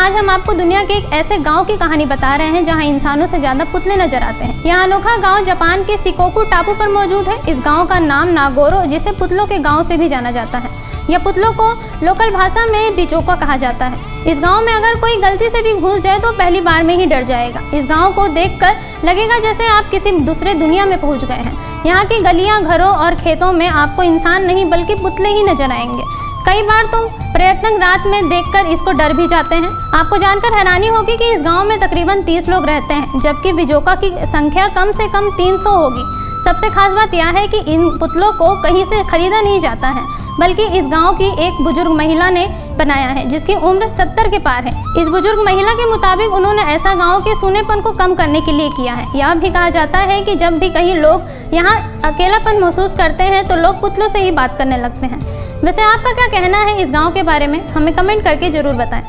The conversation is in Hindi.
आज हम आपको दुनिया के एक ऐसे गांव की कहानी बता रहे हैं जहां इंसानों से ज्यादा पुतले नजर आते हैं। यह अनोखा गांव जापान के शिकोकू टापू पर मौजूद है। इस गांव का नाम नागोरो, जिसे पुतलों के गांव से भी जाना जाता है। यह पुतलों को लोकल भाषा में बिचोका कहा जाता है। इस गांव में अगर कोई गलती से भी घुस जाए तो पहली बार में ही डर जाएगा। इस गांव को देखकर लगेगा जैसे आप किसी दूसरे दुनिया में पहुंच गए हैं। यहाँ की गलियां, घरों और खेतों में आपको इंसान नहीं बल्कि पुतले ही नजर आएंगे। कई बार तो पर्यटक रात में देखकर इसको डर भी जाते हैं। आपको जानकर हैरानी होगी कि इस गांव में तकरीबन 30 लोग रहते हैं, जबकि बिचोका की संख्या कम से कम 300 होगी। सबसे खास बात यह है कि इन पुतलों को कहीं से खरीदा नहीं जाता है, बल्कि इस गांव की एक बुजुर्ग महिला ने बनाया है, जिसकी उम्र 70 के पार है। इस बुजुर्ग महिला के मुताबिक उन्होंने ऐसा गांव के सूनेपन को कम करने के लिए किया है। यह भी कहा जाता है कि जब भी कहीं लोग यहाँ अकेलापन महसूस करते हैं तो लोग पुतलों से ही बात करने लगते हैं। वैसे आपका क्या कहना है इस गांव के बारे में? हमें कमेंट करके जरूर बताएं।